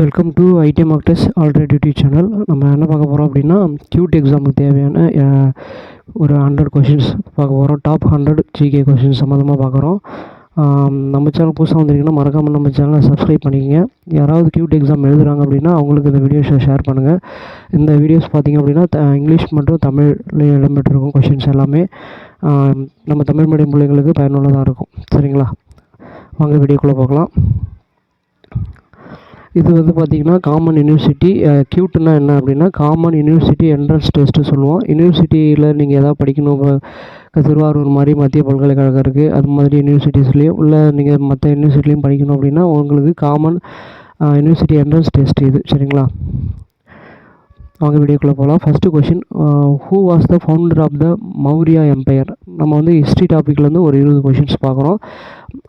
Welcome to ID mark test already YouTube channel. நம்ம என்ன பார்க்க போகிறோம் அப்படின்னா, கியூட் எக்ஸாமுக்கு தேவையான ஒரு 100 கொஷின்ஸ் பார்க்க போகிறோம். டாப் 100 ஜிகே கொஷின்ஸ் சம்மந்தமாக பார்க்குறோம். நம்ம சேனல் புதுசாக வந்திருக்கீங்கன்னா மறக்காமல் நம்ம சேனலை சப்ஸ்கிரைப் பண்ணிக்கங்க. யாராவது கியூட் எக்ஸாம் எழுதுகிறாங்க அப்படின்னா அவங்களுக்கு இந்த வீடியோஸை ஷேர் பண்ணுங்கள். இந்த வீடியோஸ் பார்த்திங்க அப்படின்னா இங்கிலீஷ் மற்றும் தமிழில் இடம்பெற்றிருக்கும் கொஷின்ஸ் எல்லாமே நம்ம தமிழ் மீடியம் பிள்ளைங்களுக்கு பயனுள்ளதாக இருக்கும். சரிங்களா, வாங்க வீடியோக்குள்ளே போகலாம். இது வந்து பார்த்திங்கன்னா காமன் யூனிவர்சிட்டி கியூட்னா என்ன அப்படின்னா காமன் யூனிவர்சிட்டி என்ட்ரன்ஸ் டெஸ்ட்டு சொல்லுவோம். யூனிவர்சிட்டியில் நீங்கள் எதாவது படிக்கணும், திருவாரூர் மாதிரி மத்திய பல்கலைக்கழகம் இருக்குது, அது மாதிரி யூனிவர்சிட்டிஸ்லேயும் இல்லை நீங்கள் மற்ற யூனிவர்சிட்டிலையும் படிக்கணும் அப்படின்னா உங்களுக்கு காமன் யூனிவர்சிட்டி என்ட்ரன்ஸ் டெஸ்ட் இது. சரிங்களா, வாங்க வீடியோக்குள்ளே போகலாம். First question, who was the founder of the Maurya empire? நம்ம வந்து ஹிஸ்ட்ரி டாப்பிக்லேருந்து ஒரு 20 கொஷின்ஸ் பார்க்குறோம்.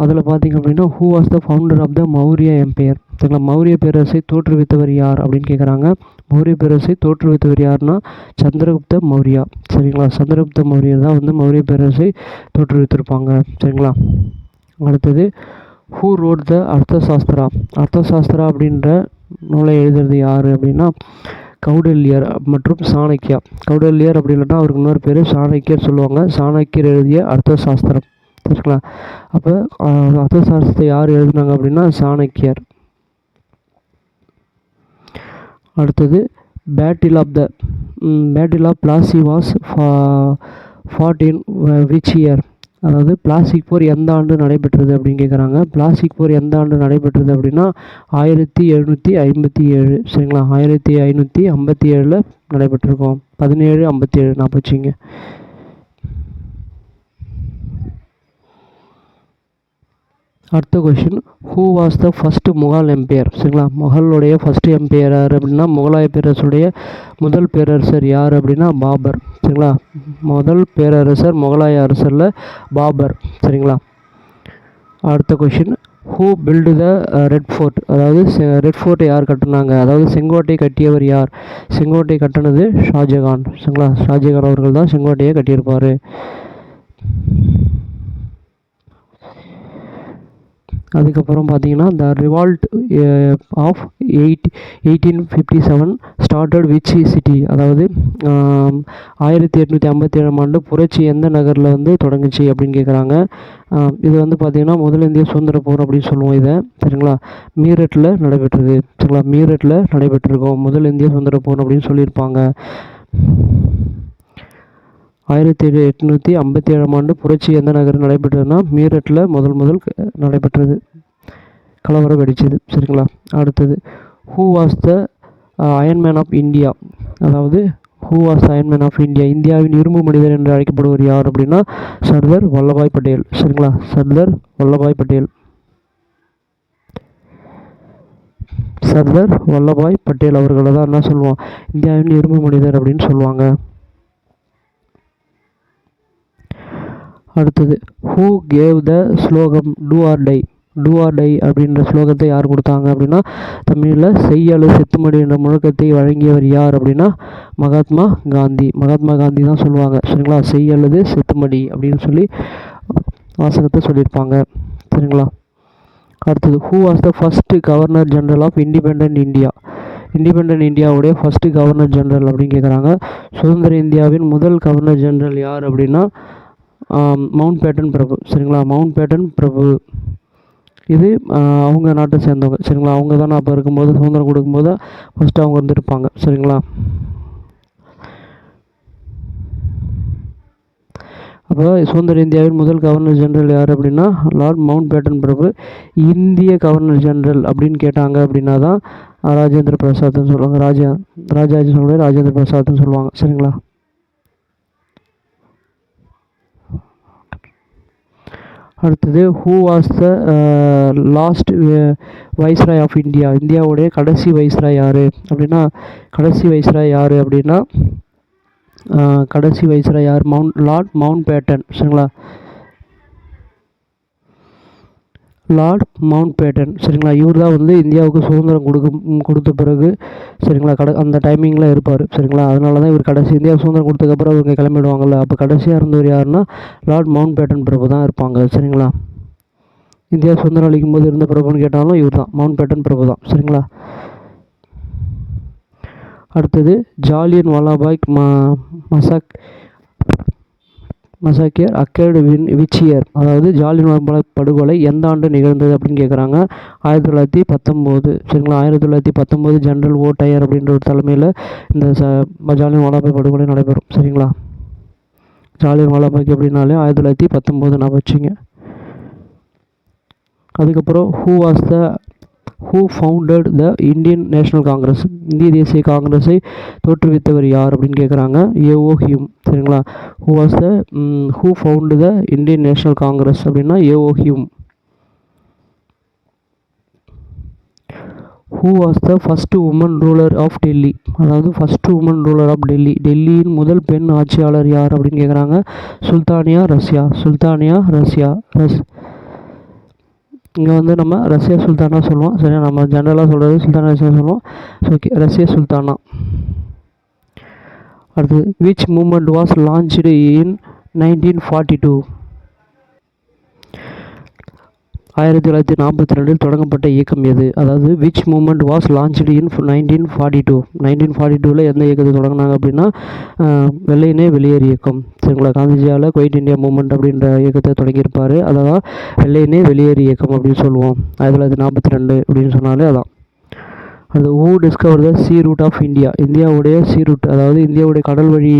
அதில் பார்த்திங்க அப்படின்னா who was the founder of the Maurya empire? சரிங்களா, மௌரிய பேரரசை தோற்றுவித்தவர் யார் அப்படின்னு கேட்குறாங்க. மௌரிய பேரரசை தோற்றுவித்தவர் யாருன்னா சந்திரகுப்த மௌரியா. சரிங்களா, சந்திரகுப்த மௌரியர் தான் வந்து மௌரிய பேரரசை தோற்றுவித்திருப்பாங்க. சரிங்களா, அடுத்தது ஹூ ரோட் த அர்த்தசாஸ்திரா? அர்த்தசாஸ்திரா அப்படின்ற நூலை எழுதுறது யார் அப்படின்னா கௌடல்யர் மற்றும் சாணக்கியா. கௌடல்யர் அப்படி இல்லைன்னா அவருக்கு இன்னொரு பேர் சாணக்கியர் சொல்லுவாங்க. சாணக்கியர் எழுதிய அர்த்தசாஸ்திரம். சரிங்களா, அப்போ அர்த்தசாஸ்திரத்தை யார் எழுதினாங்க அப்படின்னா சாணக்கியர். அடுத்தது battle of Plassey was fought in which year? அதாவது பிளாஸ்டிக் போர் எந்த ஆண்டு நடைபெற்றது அப்படின்னு கேட்குறாங்க. பிளாஸ்டிக் போர் எந்த ஆண்டு நடைபெற்றது அப்படின்னா 1757. சரிங்களா, 1557 நடைபெற்றிருக்கோம். 1757 நான் வச்சுங்க. அடுத்த question, who was the first Mughal empire? சரிங்களா, முகலுடைய ஃபஸ்ட்டு எம்பையர் யார் அப்படின்னா முகலாய பேரரசுடைய முதல் பேரரசர் யார் அப்படின்னா பாபர். சரிங்களா, முதல் பேரரசர் முகலாய அரசரில் பாபர். சரிங்களா, அடுத்த question, who built the red fort? அதாவது ரெட் ஃபோர்ட்டை யார் கட்டினாங்க? அதாவது செங்கோட்டை கட்டியவர் யார்? செங்கோட்டை கட்டினது ஷாஜகான். சரிங்களா, ஷாஜகான் அவர்கள் தான் செங்கோட்டையை கட்டியிருப்பார். அதுக்கப்புறம் பார்த்தீங்கன்னா the revolt of 1857 started which city? அதாவது 1857 ஆண்டு புரட்சி எந்த நகரில் வந்து தொடங்குச்சு அப்படின்னு கேட்குறாங்க. இது வந்து பார்த்திங்கன்னா முதல் இந்திய சுதந்திர போர் அப்படின்னு சொல்லுவோம் இதை. சரிங்களா, மீரட்டில் நடைபெற்றது. சரிங்களா, மீரட்டில் நடைபெற்றிருக்கோம் முதல் இந்திய சுதந்திர போர் அப்படின்னு சொல்லியிருப்பாங்க. 1857 ஆண்டு புரட்சி எந்த நகரில் நடைபெற்றதுன்னா மீரட்டில் முதல் நடைபெற்றது. கலவரம் வெடிச்சது. சரிங்களா, அடுத்தது who was the iron man India? India who was the iron man India? India இரும்பு மனிதர் என்று அழைக்கப்படுவர் யார் அப்படின்னா சர்தார் வல்லபாய் பட்டேல். சரிங்களா, சர்தார் வல்லபாய் பட்டேல். சர்தார் வல்லபாய் பட்டேல் அவர்களை தான் என்ன சொல்லுவோம் இந்தியாவின் இரும்பு மனிதர் அப்படின்னு சொல்லுவாங்க. அடுத்தது who gave the slogan do or die? Do or die அப்படின்ற ஸ்லோகத்தை யார் கொடுத்தாங்க அப்படின்னா தமிழில் செய்யலு செத்துமடி என்ற முழக்கத்தை வழங்கியவர் யார் அப்படின்னா மகாத்மா காந்தி. மகாத்மா காந்தி தான் சொல்லுவாங்க. சரிங்களா, செய்யலது செத்துமடி அப்படின்னு சொல்லி வாசகத்தை சொல்லியிருப்பாங்க. சரிங்களா, அடுத்தது who was the first governor general of independent India? Independent இந்தியாவுடைய ஃபஸ்ட்டு கவர்னர் ஜெனரல் அப்படின்னு கேட்குறாங்க. சுதந்திர இந்தியாவின் முதல் கவர்னர் ஜெனரல் யார் அப்படின்னா மவுண்ட் பேட்டன் பிரபு. சரிங்களா, மவுண்ட் பேட்டன் பிரபு இது அவங்க நாட்டை சேர்ந்தவங்க. சரிங்களா, அவங்க தான் அப்போ இருக்கும்போது சுதந்திரம் கொடுக்கும்போது ஃபஸ்ட்டு அவங்க வந்துருப்பாங்க. சரிங்களா, அப்போ சுதந்திர இந்தியாவின் முதல் கவர்னர் ஜெனரல் யார் அப்படின்னா லார்ட் மவுண்ட் பேட்டன் பிரபு. இந்திய கவர்னர் ஜெனரல் அப்படின்னு கேட்டாங்க அப்படின்னா தான் ராஜேந்திர பிரசாத்னு சொல்லுவாங்க. ராஜாஜி சொல்லுவாங்க, ராஜேந்திர பிரசாத்னு சொல்லுவாங்க. சரிங்களா, அடுத்தது who was the last viceroy of India? இந்தியாவுடைய கடைசி வைஸ்ராய் யார் அப்படின்னா கடைசி வைஸ்ராய் யார்? Lord Mountbatten. சரிங்களா, லார்ட் மவுண்ட் பேட்டன். சரிங்களா, இவர் தான் வந்து இந்தியாவுக்கு சுதந்திரம் கொடுத்த பிறகு சரிங்களா அந்த டைமிங்கில் இருப்பார். சரிங்களா, அதனால தான் இவர் கடைசி இந்தியா சுதந்திரம் கொடுத்ததுக்கப்புறம் இவங்க கிளம்பிடுவாங்கள்ல, அப்போ கடைசியாக இருந்தவர் யாருன்னா லார்ட் மவுண்ட் பேட்டன் பிரபு தான் இருப்பாங்க. சரிங்களா, இந்தியா சுதந்திரம் அளிக்கும் போது இருந்த பிரபுன்னு கேட்டாலும் இவர் தான் மவுண்ட் பேட்டன் பிரபு தான். சரிங்களா, அடுத்தது ஜாலியன் வாலாபாக் மசாக்கர் அக்கர்டு விச் இயர், அதாவது ஜாலியன் வாலாபாக் படுகொலை எந்த ஆண்டு நிகழ்ந்தது அப்படின்னு கேட்குறாங்க. 1919. சரிங்களா, 1919 ஜெனரல் ஓ டயர் அப்படின்ற ஒரு தலைமையில் இந்த ஜாலியன் வாலாபாக் படுகொலை நடைபெறும். சரிங்களா, ஜாலியன் வாலாபாக் அப்படின்னாலே 1919 நான் வச்சுங்க. அதுக்கப்புறம் who founded the Indian National Congress, இந்திய தேசிய காங்கிரஸை தோற்றுவித்தவர் யார் அப்படின்னு கேட்குறாங்க. A O Hume. சரிங்களா, who found the Indian National Congress அப்படின்னா A O Hume. Who was the first woman ruler of Delhi, அதாவது first woman ruler of Delhi, டெல்லியின் முதல் பெண் ஆட்சியாளர் யார் அப்படின்னு கேட்குறாங்க. சுல்தானியா ரஷ்யா. இங்கே வந்து நம்ம ரஷ்யா சுல்தானா சொல்லுவோம். சரியா, நம்ம ஜென்ரலாக சொல்கிறது சுல்தானா ரஷ்யா சொல்லுவோம். Okay, Russia Sultana. அடுத்தது விச் மூமெண்ட் வாஸ் லான்ச்டு இன் 1942, 1942 தொடங்கப்பட்ட இயக்கம் எது, அதாவது விச் மூமெண்ட் வாஸ் லான்ச்டு இன் 1942, 1942 எந்த இயக்கத்தை தொடங்கினாங்க அப்படின்னா வெள்ளையனே வெளியேறு இயக்கம். சரிங்களா, காந்திஜியால் குவைட் இந்தியா மூமெண்ட் அப்படின்ற இயக்கத்தை தொடங்கியிருப்பார். அதான் வெள்ளையனே வெளியேறு இயக்கம் அப்படின்னு சொல்லுவோம். 1942 அப்படின்னு சொன்னாலே அதான். அது who discover the sea route of India, இந்தியாவுடைய சீ ரூட், அதாவது இந்தியாவுடைய கடல் வழி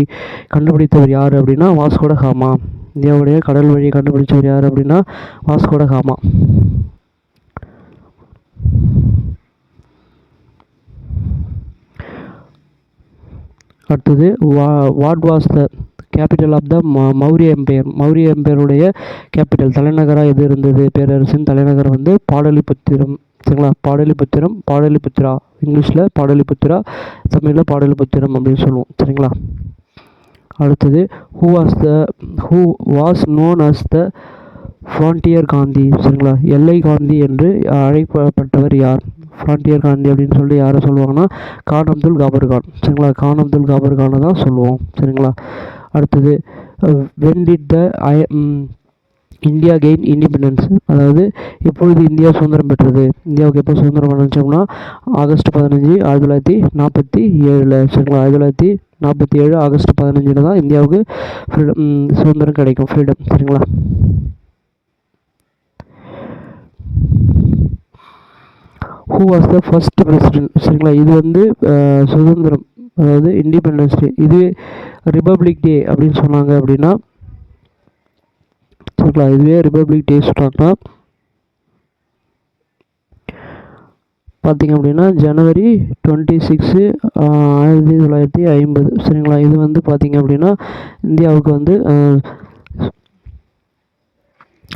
கண்டுபிடித்தவர் யார் அப்படின்னா வாஸ்கோ ட காமா. இந்தியாவுடைய கடல் வழியை கண்டுபிடிச்சவர் யார் அப்படின்னா வாஸ்கோ ட காமா. அடுத்தது what was the capital of the Maurya empire, Maurya எம்பையருடைய கேபிட்டல் தலைநகராக எது இருந்தது, பேரரசின் தலைநகர் வந்து பாடலிபுத்திரம். சரிங்களா, பாடலிபுத்திரா, இங்கிலீஷில் பாடலிபுத்திரா, தமிழில் பாடலிபுத்திரம் அப்படின்னு சொல்லுவோம். சரிங்களா, அடுத்தது who was known as the frontier Gandhi. சரிங்களா, எல்லை காந்தி என்று அழைக்கப்பட்டவர் யார், ஃப்ரான்டியர் காந்தி அப்படின்னு சொல்லிட்டு யாரை சொல்லுவாங்கன்னா கான் அப்துல் காபர் கான். சரிங்களா, கான் அப்துல் காபர் கானை தான் சொல்லுவோம். சரிங்களா, அடுத்தது when did the India gain independence, அதாவது எப்பொழுது இந்தியா சுதந்திரம் பெற்றது, இந்தியாவுக்கு எப்போ சுதந்திரம் அடைஞ்சோம்னா ஆகஸ்ட் 15, 1947. சரிங்களா, 1947 ஆகஸ்ட் 15 தான் இந்தியாவுக்கு சுதந்திரம் கிடைக்கும், ஃப்ரீடம். சரிங்களா, who was the first president. சரிங்களா, இது வந்து சுதந்திரம், அதாவது இண்டிபெண்டன்ஸ் டே. இது ரிபப்ளிக் டே அப்படின்னு சொன்னாங்க அப்படின்னா, சரிங்களா, இதுவே ரிபப்ளிக் டே சொன்னாங்கன்னா பார்த்திங்க அப்படின்னா ஜனவரி 26, 1950. சரிங்களா, இது வந்து பார்த்திங்க அப்படின்னா இந்தியாவுக்கு வந்து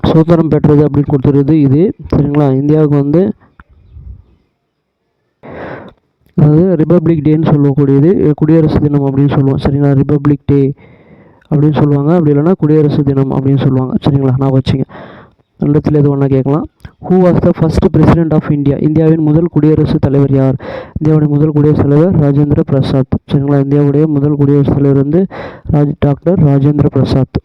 சுதந்திரம் பெற்றது அப்படின்னு கொடுத்துருது இது. சரிங்களா, இந்தியாவுக்கு வந்து அதாவது ரிபப்ளிக் டேன்னு சொல்லக்கூடியது குடியரசு தினம் அப்படின்னு சொல்லுவோம். சரிங்களா, ரிபப்ளிக் டே அப்படின்னு சொல்லுவாங்க, அப்படி இல்லைன்னா குடியரசு தினம் அப்படின்னு சொல்லுவாங்க. சரிங்களா, நான் வச்சுங்க, ரெண்டுத்தில் எது ஒன்றா கேட்கலாம். Who was the first president of India, இந்தியாவின் முதல் குடியரசுத் தலைவர் யார், இந்தியாவுடைய முதல் குடியரசுத் தலைவர் ராஜேந்திர பிரசாத். சரிங்களா, இந்தியாவுடைய முதல் குடியரசுத் தலைவர் வந்து டாக்டர் ராஜேந்திர பிரசாத்.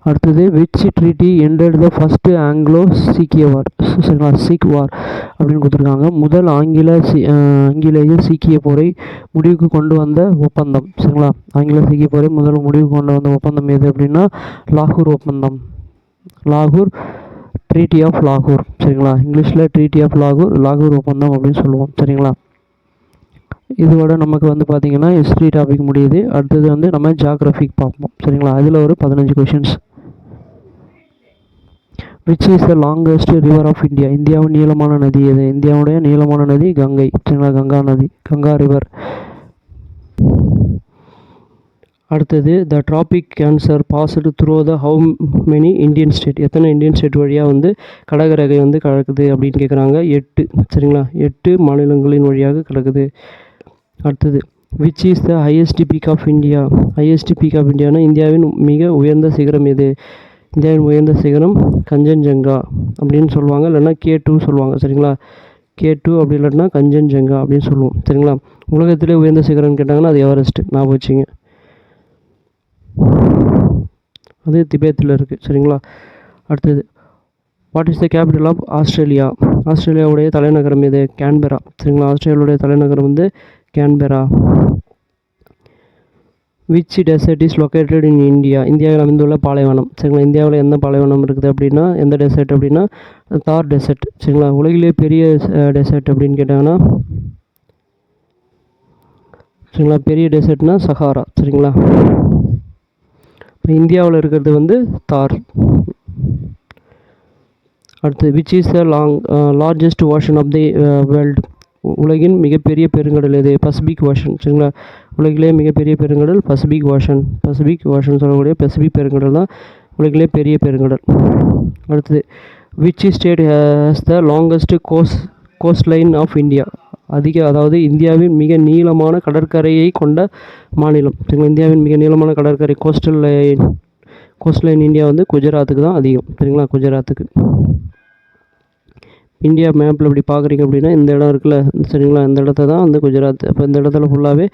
அடுத்தது which treaty ended the first Anglo சீக்கிய வார். சரிங்களா, சீக் வார் அப்படின்னு கொடுத்துருக்காங்க. முதல் ஆங்கிலேய சீக்கிய போரை முடிவுக்கு கொண்டு வந்த ஒப்பந்தம். சரிங்களா, ஆங்கில சீக்கிய போரை முதல் முடிவுக்கு கொண்டு வந்த ஒப்பந்தம் எது அப்படின்னா லாகூர் ஒப்பந்தம், லாகூர் ட்ரீட்டி ஆஃப் லாகூர். சரிங்களா, இங்கிலீஷில் ட்ரீட்டி ஆஃப் லாகூர் ஒப்பந்தம் அப்படின்னு சொல்லுவோம். சரிங்களா, இதோட நமக்கு வந்து பார்த்திங்கன்னா ஹிஸ்ட்ரி டாபிக் முடியுது. அடுத்தது வந்து நம்ம ஜியாகிரபிக் பார்ப்போம். சரிங்களா, அதில் ஒரு 15 questions. Which is the longest river of India, இந்தியாவின் நீளமான நதி எது, இந்தியாவுடைய நீளமான நதி கங்கை. சரிங்களா, கங்கா நதி, கங்கா ரிவர். அடுத்தது the tropic cancer passed through the how many Indian state, எத்தனை இந்தியன் ஸ்டேட் வழியாக வந்து கடகரகை வந்து கலக்குது அப்படின்னு கேட்குறாங்க. 8. சரிங்களா, 8 மாநிலங்களின் வழியாக கலக்குது. அடுத்தது which is the highest peak of India, highest peak of இந்தியானா இந்தியாவின் மிக உயர்ந்த சிகரம் எது, இந்தியாவின் உயர்ந்த சிகரம் கஞ்சன்ஜங்கா அப்படின்னு சொல்லுவாங்க, இல்லைன்னா K2 சொல்லுவாங்க. சரிங்களா, K2 அப்படி இல்லைன்னா கஞ்சன்ஜங்கா அப்படின்னு சொல்லுவோம். சரிங்களா, உலகத்திலே உயர்ந்த சிகரம்னு கேட்டாங்கன்னா அது எவரெஸ்ட், நான் வச்சுங்க, அது திபேத்தில் இருக்குது. சரிங்களா, அடுத்தது what is the capital of Australia, ஆஸ்திரேலியாவுடைய தலைநகரம் எது? கேன்பெரா. சரிங்களா, ஆஸ்திரேலியாவுடைய தலைநகரம் வந்து Canberra. Which desert is located in India? இந்தியாவில் அமைந்துள்ள பாலைவனம். சரிங்களா, இந்தியாவில் எந்த பாலைவனம் இருக்குது அப்படின்னா, எந்த டெசர்ட் அப்படின்னா தார் டெசர்ட். சரிங்களா, உலகிலே பெரிய டெசர்ட் அப்படின்னு கேட்டாங்கன்னா, சரிங்களா, பெரிய டெசர்ட்னா சஹாரா. சரிங்களா, இப்போ இந்தியாவில் இருக்கிறது வந்து தார். அடுத்து which is the largest ocean of the world? உலகின் மிகப்பெரிய பெருங்கடல் எது? Pacific Ocean. சரிங்களா, உலகிலே மிகப்பெரிய பெருங்கடல் பசிபிக் ஓஷன். பசிபிக் ஓஷன் சொல்லக்கூடிய பசிபிக் பெருங்கடல் தான் உலகிலே பெரிய பெருங்கடல். அடுத்தது which state has the longest coastline of India? அதாவது இந்தியாவின் மிக நீளமான கடற்கரையை கொண்ட மாநிலம். சரிங்களா, இந்தியாவின் மிக நீளமான கடற்கரை கோஸ்ட் லைன் இந்தியா வந்து குஜராத்துக்கு தான் அதிகம். சரிங்களா, குஜராத்துக்கு. இந்தியா மேப்பில் இப்படி பார்க்குறீங்க அப்படின்னா இந்த இடம் இருக்குல்ல, சரிங்களா, இந்த இடத்த தான் வந்து குஜராத். அப்போ இந்த இடத்துல ஃபுல்லாகவே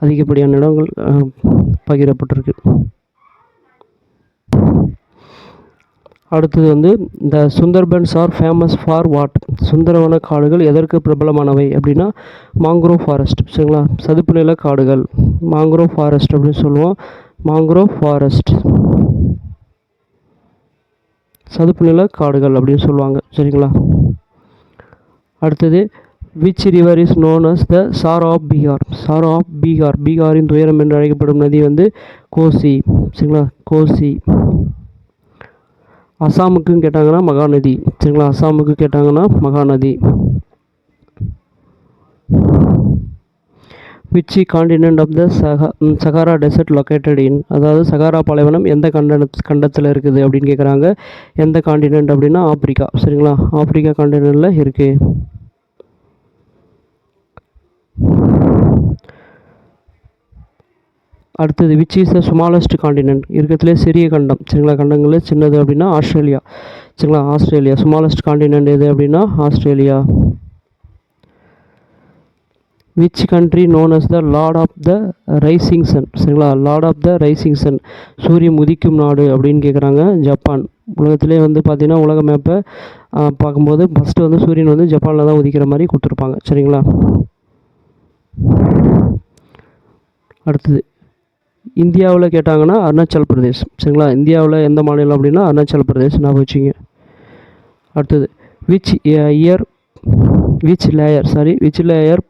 அதிகப்படியான இடங்கள் பகிரப்பட்டிருக்கு. அடுத்தது வந்து இந்த Sundarbans are famous for what? சுந்தரவன காடுகள் எதற்கு பிரபலமானவை அப்படின்னா மாங்க்ரோவ் ஃபாரஸ்ட். சரிங்களா, சதுப்பு நில காடுகள், மாங்க்ரோவ் ஃபாரஸ்ட் அப்படின்னு சொல்லுவோம். மாங்க்ரோவ் ஃபாரஸ்ட் சதுப்பு நில காடுகள் அப்படின்னு சொல்லுவாங்க. சரிங்களா, அடுத்தது which river is known as the sorrow of Bihar? Sorrow of Bihar, பீகாரின் துயரம் என்று அழைக்கப்படும் நதி வந்து கோசி. சரிங்களா, கோசி. அசாமுக்கும் கேட்டாங்கன்னா மகாநதி. சரிங்களா, அசாமுக்கு கேட்டாங்கன்னா Mahanadi. Which continent of the Sahara desert located in? அதாவது சகாரா பாலைவனம் எந்த கண்டத்தில் இருக்குது அப்படின்னு கேட்குறாங்க. எந்த காண்டினென்ட் அப்படின்னா ஆப்பிரிக்கா. சரிங்களா, ஆப்பிரிக்கா காண்டினென்ட்டில் இருக்குது. அடுத்தது which is the smallest continent? இருக்கிறதுலே சிறிய கண்டம். சரிங்களா, கண்டங்களில் சின்னது அப்படின்னா ஆஸ்திரேலியா. சரிங்களா, ஆஸ்திரேலியா. ஸ்மாலஸ்ட் காண்டினென்ட் எது அப்படின்னா Australia. Which country known as the lord of the rising sun? சரிங்களா, lord of the rising sun, சூரியன் உதிக்கும் நாடு அப்படின்னு கேட்குறாங்க. ஜப்பான். உலகத்திலே வந்து பார்த்திங்கன்னா உலக மேப்பை பார்க்கும்போது ஃபஸ்ட்டு வந்து சூரியன் வந்து ஜப்பானில் தான் உதிக்கிற மாதிரி கொடுத்துருப்பாங்க. சரிங்களா, அடுத்தது இந்தியாவில் கேட்டாங்கன்னா அருணாச்சல் பிரதேஷ். சரிங்களா, இந்தியாவில் எந்த மாநிலம் அப்படின்னா அருணாச்சல் பிரதேஷ் ஞாபகம் வச்சுங்க. அடுத்தது which layer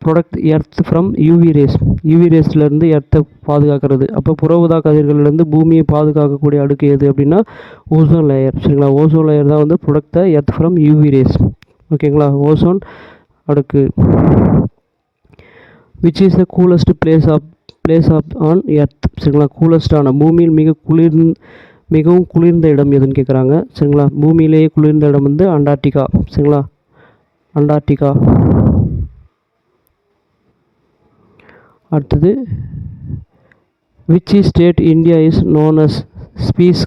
protect earth from UV rays? UV ரேஸ்லேருந்து எர்த்தை பாதுகாக்கிறது. அப்போ புற ஊதா கதிர்களிலேருந்து பூமியை பாதுகாக்கக்கூடிய அடுக்கு எது அப்படின்னா ஓசோன் லேயர். சரிங்களா, ஓசோன் லேயர் தான் வந்து protect the earth from UV rays. ஓகேங்களா, ஓசோன் அடுக்கு. Which is the coolest place of on earth? சரிங்களா, கூலஸ்டான பூமியில் மிகவும் குளிர்ந்த இடம் எதுன்னு கேட்குறாங்க. சரிங்களா, பூமியிலேயே குளிர்ந்த இடம் வந்து அண்டார்டிகா. சரிங்களா, அண்டார்டிகா. அடுத்தது which state India is known as spice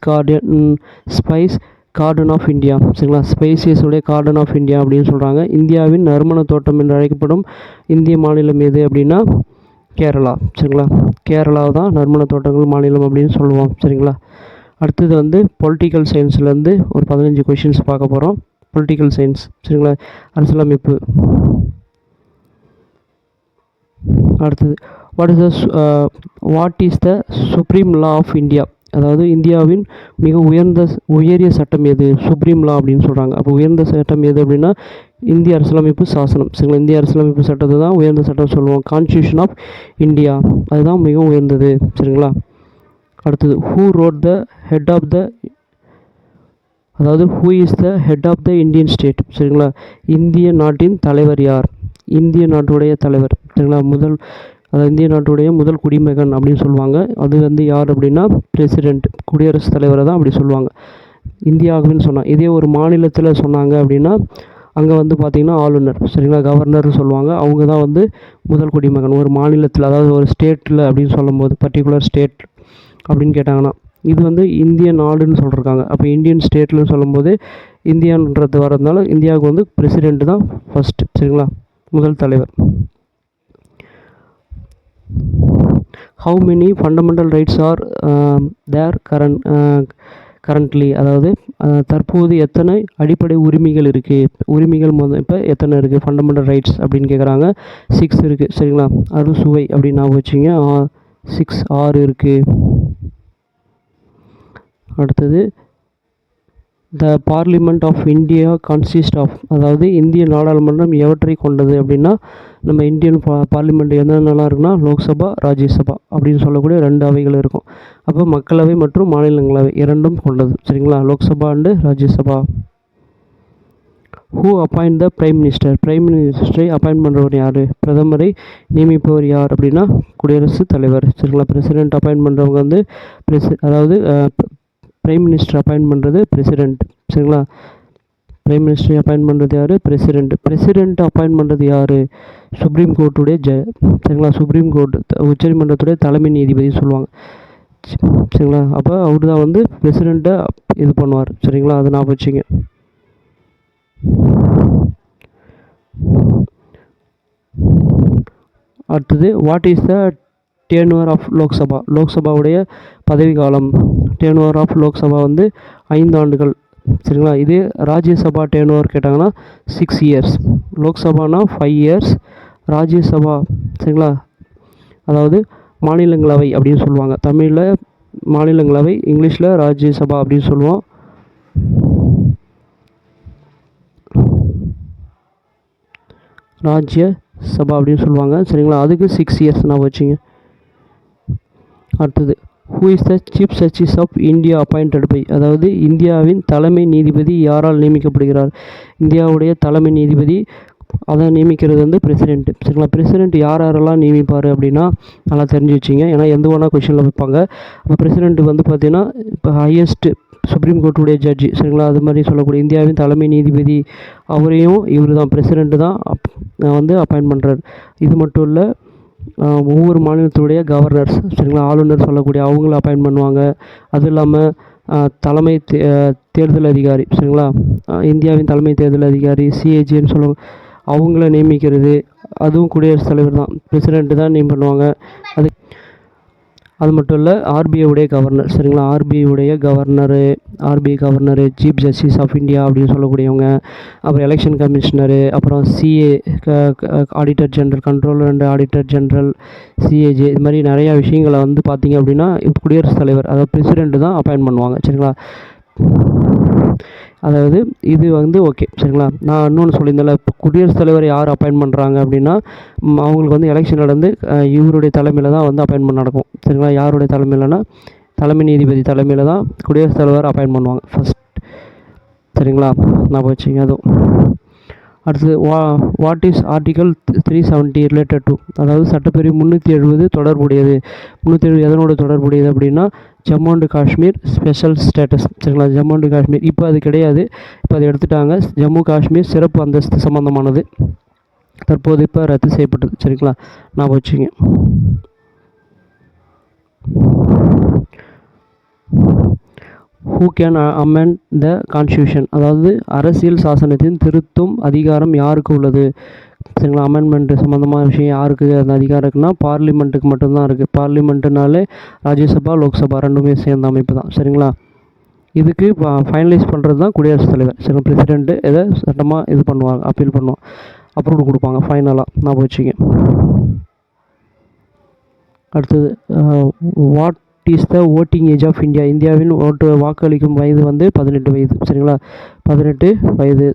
garden of India? சரிங்களா, ஸ்பைசஸுடைய கார்டன் ஆஃப் இந்தியா அப்படின்னு சொல்கிறாங்க. இந்தியாவின் நறுமண தோட்டம் என்று அழைக்கப்படும் இந்திய மாநிலம் எது அப்படின்னா கேரளா. சரிங்களா, கேரளா தான் நறுமண தோட்டங்கள் மாநிலம் அப்படின்னு சொல்லுவோம். சரிங்களா, அடுத்தது வந்து பொலிட்டிக்கல் சயின்ஸ்லேருந்து ஒரு 15 கொஷின்ஸ் பார்க்க போகிறோம். Political science. சரிங்களா, அரசியலமைப்பு. அடுத்தது what is the supreme law of India? அதாவது இந்தியாவின் மிக உயரிய சட்டம் எது? சுப்ரீம் லா அப்படின்னு சொல்கிறாங்க. அப்போ உயர்ந்த சட்டம் எது அப்படின்னா இந்திய அரசியலமைப்பு சாசனம். சரிங்களா, இந்திய அரசியலமைப்பு சட்டத்தை தான் உயர்ந்த சட்டம் சொல்லுவோம். கான்ஸ்டியூஷன் ஆஃப் இந்தியா அதுதான் மிகவும் உயர்ந்தது. சரிங்களா, அடுத்தது who is the head of the Indian state? சரிங்களா, இந்திய நாட்டின் தலைவர் யார்? இந்திய நாட்டுடைய தலைவர். சரிங்களா, இந்திய நாட்டுடைய முதல் குடிமகன் அப்படின்னு சொல்லுவாங்க. அது வந்து யார் அப்படின்னா பிரசிடெண்ட், குடியரசுத் தலைவரை தான் அப்படி சொல்லுவாங்க. இந்தியாவுன்னு சொன்னால் இதே ஒரு மாநிலத்தில் சொன்னாங்க அப்படின்னா அங்கே வந்து பார்த்திங்கன்னா ஆளுநர். சரிங்களா, கவர்னர்னு சொல்லுவாங்க. அவங்க தான் வந்து முதல் குடிமகன் ஒரு மாநிலத்தில், அதாவது ஒரு ஸ்டேட்டில் அப்படின்னு சொல்லும்போது பர்டிகுலர் ஸ்டேட் அப்படின்னு கேட்டாங்கன்னா. இது வந்து இந்திய நாடுன்னு சொல்லியிருக்காங்க. அப்போ இந்தியன் ஸ்டேட்னு சொல்லும்போது இந்தியான்றது வரதுனால இந்தியாவுக்கு வந்து பிரசிடெண்ட் தான் ஃபஸ்ட்டு. சரிங்களா, முதல் தலைவர். How many fundamental rights are there currently, அதாவது தற்போது எத்தனை அடிப்படை உரிமைகள் இருக்குது, உரிமைகள் இப்போ எத்தனை இருக்குது, ஃபண்டமெண்டல் ரைட்ஸ் அப்படின்னு கேட்குறாங்க. 6 இருக்குது. சரிங்களா. அறுசுவை அப்படின்னு ஞாபகம் வச்சுங்க. 6 இருக்குது. அடுத்தது the parliament of India consist of, அதாவது இந்திய நாடாளுமன்றம் எவற்றை கொண்டது அப்படின்னா, நம்ம இந்தியன் பார்லிமெண்ட் என்னென்னலாம் இருக்குன்னா லோக்சபா, ராஜ்யசபா அப்படின்னு சொல்லக்கூடிய 2 அவைகள் இருக்கும். அப்போ மக்களவை மற்றும் மாநிலங்களவை இரண்டும் கொண்டது. சரிங்களா. Lok Sabha and Rajya Sabha. Who appoint the prime minister, prime மினிஸ்டரை அப்பாயிண்ட் பண்ணுறவர் யார், பிரதமரை நியமிப்பவர் யார் அப்படின்னா குடியரசுத் தலைவர். சரிங்களா. பிரசிடென்ட் அப்பாயிண்ட் பண்ணுறவங்க வந்து அதாவது பிரைம் மினிஸ்டர் அப்பாயிண்ட் பண்ணுறது பிரசிடெண்ட். சரிங்களா. பிரைம் மினிஸ்டரை அப்பாயிண்ட் பண்ணுறது யார், பிரசிடெண்ட். பிரசிடெண்ட் அப்பாயிண்ட் பண்ணுறது யார், சுப்ரீம் கோர்ட்டுடைய சரிங்களா. சுப்ரீம் கோர்ட் உச்சநீதிமன்றத்துடைய தலைமை நீதிபதி சொல்லுவாங்க. சரிங்களா. அப்போ அவர் தான் வந்து பிரசிடெண்ட்டை இது பண்ணுவார். சரிங்களா. அதை ஞாபகம் வச்சுங்க. அடுத்தது what is the tenure of Lok Sabha, லோக்சபாவுடைய பதவி காலம். டேர்னுவர் ஆஃப் லோக்சபா வந்து 5 ஆண்டுகள். சரிங்களா. இதே ராஜ்யசபா டேர்னுவர் கேட்டாங்கன்னா 6 இயர்ஸ். லோக்சபானா 5 இயர்ஸ், ராஜ்யசபா சரிங்களா, அதாவது மாநிலங்களவை அப்படின்னு சொல்லுவாங்க. தமிழில் மாநிலங்களவை, இங்கிலீஷில் ராஜ்யசபா அப்படின்னு சொல்லுவோம். ராஜ்யசபா அப்படின்னு சொல்லுவாங்க. சரிங்களா. அதுக்கு 6 இயர்ஸ் நான் வச்சுங்க. அடுத்தது who is the chief justice of India appointed by, அதாவது இந்தியாவின் தலைமை நீதிபதி யாரால் நியமிக்கப்படுகிறார். இந்தியாவுடைய தலைமை நீதிபதி அதை நியமிக்கிறது வந்து பிரசிடெண்ட். சரிங்களா. பிரசிடெண்ட் யாரெல்லாம் நியமிப்பார் அப்படின்னா நல்லா தெரிஞ்சு வச்சிங்க, ஏன்னா எந்த ஒன்றா கொஷனில் வைப்பாங்க. இப்போ பிரசிடெண்ட் வந்து பார்த்தீங்கன்னா இப்போ ஹையஸ்ட் சுப்ரீம் கோர்ட்டுடைய ஜட்ஜி. சரிங்களா. அது மாதிரி சொல்லக்கூடிய இந்தியாவின் தலைமை நீதிபதி அவரையும் இவர் தான் பிரசிடெண்ட்டு தான் வந்து அப்பாயிண்ட் பண்ணுறாரு. இது மட்டும் இல்லை, ஒவ்வொரு மாநிலத்துடைய கவர்னர்ஸ் சரிங்களா, ஆளுநர் சொல்லக்கூடிய அவங்கள அப்பாயிண்ட் பண்ணுவாங்க. அது இல்லாமல் தலைமை தேர்தல் அதிகாரி சரிங்களா, இந்தியாவின் தலைமை தேர்தல் அதிகாரி சிஏஜின்னு சொல்லுவாங்க, அவங்கள நியமிக்கிறது அதுவும் குடியரசுத் தலைவர் தான், பிரசிடெண்ட்டு தான் நேம் பண்ணுவாங்க. அது மட்டும் இல்லை, ஆர்பிஐ கவர்னர் சரிங்களா, RBI governor chief justice of India அப்படின்னு சொல்லக்கூடியவங்க. அப்புறம் எலெக்ஷன் கமிஷனரு, அப்புறம் CA auditor general, controller and auditor general, CAJ, இது மாதிரி நிறையா விஷயங்களை வந்து பார்த்திங்க அப்படின்னா குடியரசுத் தலைவர் அதாவது பிரசிடெண்ட்டு தான் அப்பாயிண்ட் பண்ணுவாங்க. சரிங்களா. அதாவது இது வந்து ஓகே. சரிங்களா. நான் இன்னொன்று சொல்லியிருந்தேன்ல, இப்போ குடியரசுத் தலைவர் யார் அப்பாயிண்ட் பண்ணுறாங்க அப்படின்னா அவங்களுக்கு வந்து எலெக்ஷன் நடந்து இவருடைய தலைமையில் தான் வந்து அப்பாயின்மெண்ட் நடக்கும். சரிங்களா. யாருடைய தலைமையிலனா தலைமை நீதிபதி தலைமையில் தான் குடியரசுத் தலைவர் அப்பாயிண்ட் பண்ணுவாங்க ஃபஸ்ட். சரிங்களா. நான் வச்சுங்க. அதுவும் அடுத்தது what is article 370 related to, அதாவது சட்டப்பிரிவு 370 தொடர்புடையது. 370 எதனோட தொடர்புடையது அப்படின்னா Jammu and Kashmir special status. சரிங்களா. ஜம்மு அண்ட் காஷ்மீர் இப்போ அது கிடையாது, இப்போ அதை எடுத்துட்டாங்க. ஜம்மு காஷ்மீர் சிறப்பு அந்தஸ்து சம்மந்தமானது தற்போது இப்போ ரத்து செய்யப்பட்டது. சரிங்களா. நான் வச்சுங்க. Who can amend the constitution, அதாவது அரசியல் சாசனத்தின் திருத்தும் அதிகாரம் யாருக்கு உள்ளது. சரிங்களா. அமெண்ட்மெண்ட்டு சம்மந்தமான விஷயம் யாருக்கு அந்த அதிகாரம் இருக்குன்னா பார்லிமெண்ட்டுக்கு மட்டும்தான் இருக்குது. பார்லிமெண்ட்டுனாலே ராஜ்யசபா லோக்சபா ரெண்டுமே சேர்ந்த அமைப்பு தான். சரிங்களா. இதுக்கு ஃபைனலைஸ் பண்ணுறது தான் குடியரசுத் தலைவர். சரிங்களா. பிரசிடெண்ட்டு எதை சட்டமாக இது பண்ணுவாங்க, அப்பீல் பண்ணுவாங்க, அப்ரூவ் கொடுப்பாங்க ஃபைனலாக. நான் வச்சுங்க. அடுத்தது what is the voting age of India, இந்தியாவின் வாக்களிக்கும் வயது வந்து 18 வயது. சரிங்களா. 18 வயது.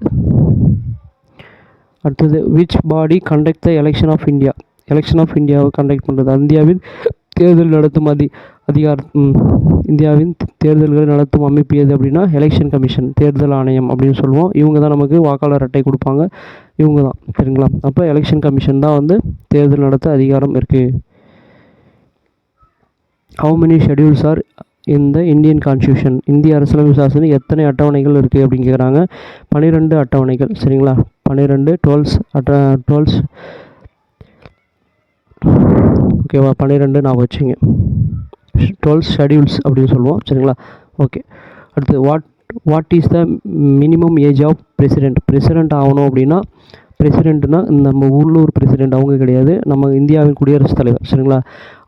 அடுத்தது which body conduct the election of India, election of இந்தியாவை கண்டக்ட் பண்ணுறது இந்தியாவின் தேர்தல் நடத்தும் இந்தியாவின் தேர்தல்களை நடத்தும் அமைப்பு எது அப்படின்னா எலெக்ஷன் கமிஷன், தேர்தல் ஆணையம் அப்படின்னு சொல்லுவோம். இவங்க தான் நமக்கு வாக்காளர் அட்டை கொடுப்பாங்க, இவங்க தான். சரிங்களா. அப்போ எலெக்ஷன் கமிஷன் தான் வந்து தேர்தல் நடத்த அதிகாரம் இருக்குது. How many schedules are in the Indian constitution, இந்திய அரசியலமைப்பு சாசனம் எத்தனை அட்டவணைகள் இருக்குது அப்படின்னு கேட்குறாங்க. 12 அட்டவணைகள். சரிங்களா. 12 ஓகேவா. 12 நான் வச்சுங்க. 12 ஷெடியூல்ஸ் அப்படின்னு சொல்லுவோம். சரிங்களா. ஓகே. அடுத்து what is the minimum age of president, president ஆகணும் அப்படின்னா பிரசிடெண்ட்னா நம்ம உள்ளூர் பிரசிடெண்ட் அவங்க கிடையாது, நம்ம இந்தியாவின் குடியரசுத் தலைவர். சரிங்களா,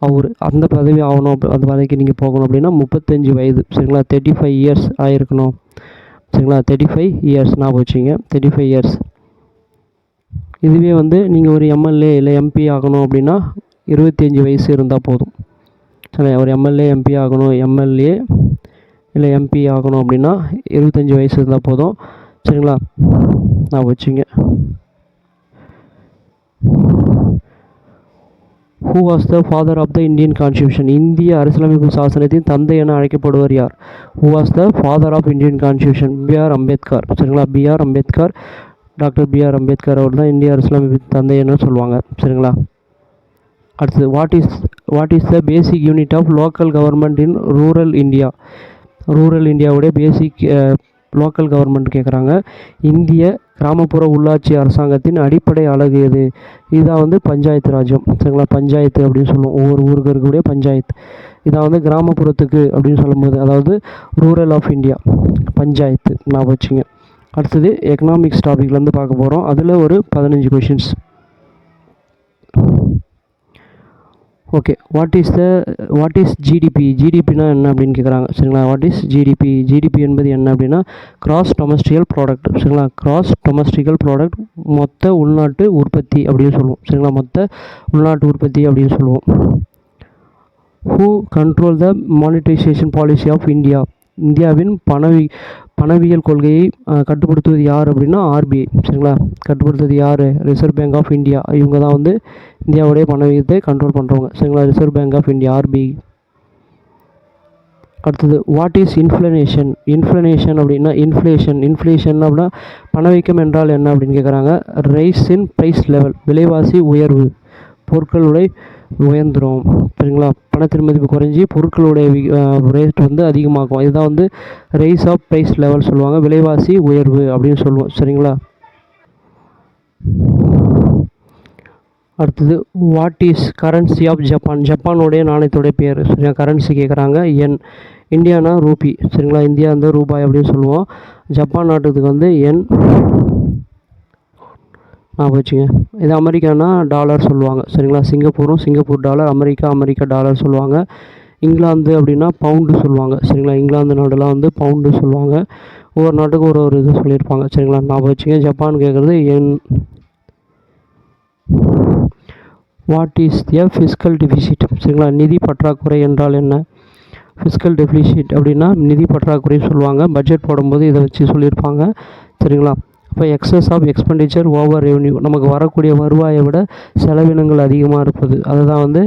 அவர் அந்த பதவி ஆகணும், அந்த பதவிக்கு நீங்கள் போகணும் அப்படின்னா 35 வயது. சரிங்களா, 35 இயர்ஸ் ஆகிருக்கணும். சரிங்களா, 35 இயர்ஸ் ஞாபகம் வச்சுங்க, 35 இயர்ஸ். இதுவே வந்து நீங்கள் ஒரு எம்எல்ஏ இல்லை எம்பி ஆகணும் அப்படின்னா 25 வயசு இருந்தால் போதும். சரி, ஒரு எம்எல்ஏ எம்பி ஆகணும், எம்எல்ஏ இல்லை எம்பி ஆகணும் அப்படின்னா 25 வயசு இருந்தால் போதும். சரிங்களா, நான் வச்சுங்க. Who was the father of the Indian constitution? இந்திய அரசியலமைப்பு சாசனத்தின் தந்தை என அழைக்கப்படுவர் யார்? Who was the father of Indian constitution? BR Ambedkar. சரிங்களா, BR Ambedkar, doctor BR Ambedkar அவர் தான் இந்திய அரசியலமைப்பு தந்தை என சொல்லுவாங்க. சரிங்களா, அடுத்தது what is the basic unit of local government in rural India? Rural இந்தியாவுடைய பேசிக் லோக்கல் கவர்மெண்ட் கேட்குறாங்க. இந்திய கிராமப்புற உள்ளாட்சி அரசாங்கத்தின் அடிப்படை அலகு எது? இதுதான் வந்து பஞ்சாயத்து ராஜ்யம். சரிங்களா, பஞ்சாயத்து அப்படின்னு சொல்லுவோம், ஒவ்வொரு ஊருக்கு இருக்கக்கூடிய பஞ்சாயத்து. இதான் வந்து கிராமப்புறத்துக்கு அப்படின்னு சொல்லும்போது, அதாவது ரூரல் ஆஃப் இந்தியா பஞ்சாயத்து நான் வச்சுங்க. அடுத்தது எக்கனாமிக்ஸ் டாபிக்லேருந்து பார்க்க போகிறோம். அதில் ஒரு 15 questions. Okay, what is GDP? ஜிடிபினா என்ன அப்படின்னு கேட்குறாங்க. சரிங்களா, வாட் இஸ் ஜிடிபி? ஜிடிபி என்பது என்ன அப்படின்னா கிராஸ் டொமஸ்டிக்கல் ப்ராடக்ட். சரிங்களா, கிராஸ் டொமஸ்டிக்கல் ப்ராடக்ட் மொத்த உள்நாட்டு உற்பத்தி அப்படின்னு சொல்லுவோம். சரிங்களா, மொத்த உள்நாட்டு உற்பத்தி அப்படின்னு சொல்லுவோம். Who control the monetization policy of India? இந்தியாவின் பணவியல் கொள்கையை கட்டுப்படுத்துவது யார் அப்படின்னா ஆர்பிஐ. சரிங்களா, கட்டுப்படுத்துவது யார்? Reserve Bank of India. இவங்க தான் வந்து இந்தியாவுடைய பணவியத்தை கண்ட்ரோல் பண்ணுறவங்க. சரிங்களா, Reserve Bank of India, RBI. அடுத்தது வாட் இஸ் இன்ஃப்ளேஷன்? இன்ஃப்ளேஷன் அப்படின்னா இன்ஃப்ளேஷன் அப்படின்னா பணவீக்கம் என்றால் என்ன அப்படின்னு கேட்குறாங்க. ரைஸ் இன் ப்ரைஸ் லெவல், விலைவாசி உயர்வு, பொருட்களுடைய உயர்ந்துடும். சரிங்களா, பணத்தின் மதிப்பு குறைஞ்சி பொருட்களுடைய ரேட் வந்து அதிகமாகும். இதுதான் வந்து ரைஸ் ஆஃப் ப்ரைஸ் லெவல் சொல்லுவாங்க, விலைவாசி உயர்வு அப்படின்னு சொல்லுவோம். சரிங்களா, அடுத்தது what is currency of Japan? ஜப்பானுடைய நாணயத்துடைய பேர். சரிங்களா, கரன்சி கேட்குறாங்க. Indiana Ruby. சரிங்களா, இந்தியா வந்து ரூபாய் அப்படின்னு சொல்லுவோம். ஜப்பான் நாட்டுக்கு வந்து என் வச்சுங்க. இது அமெரிக்கானா டாலர் சொல்லுவாங்க. சரிங்களா, சிங்கப்பூர் டாலர், அமெரிக்கா டாலர் சொல்லுவாங்க. இங்கிலாந்து அப்படின்னா பவுண்டு சொல்லுவாங்க. சரிங்களா, இங்கிலாந்து நாடுலாம் வந்து பவுண்டு சொல்லுவாங்க. ஒவ்வொரு நாட்டுக்கும் ஒரு இது சொல்லியிருப்பாங்க. சரிங்களா, ஞாபகம் வச்சுங்க. ஜப்பான் கேட்குறது என். What is the fiscal deficit? சரிங்களா, நிதி பற்றாக்குறை என்றால் என்ன? ஃபிஸ்கல் டெபிசிட் அப்படின்னா நிதி பற்றாக்குறைன்னு சொல்லுவாங்க. பட்ஜெட் போடும்போது இதை வச்சு சொல்லியிருப்பாங்க. சரிங்களா, இப்போ excess of expenditure over revenue, நமக்கு வரக்கூடிய வருவாயை விட செலவினங்கள் அதிகமாக இருப்பது, அதுதான் வந்து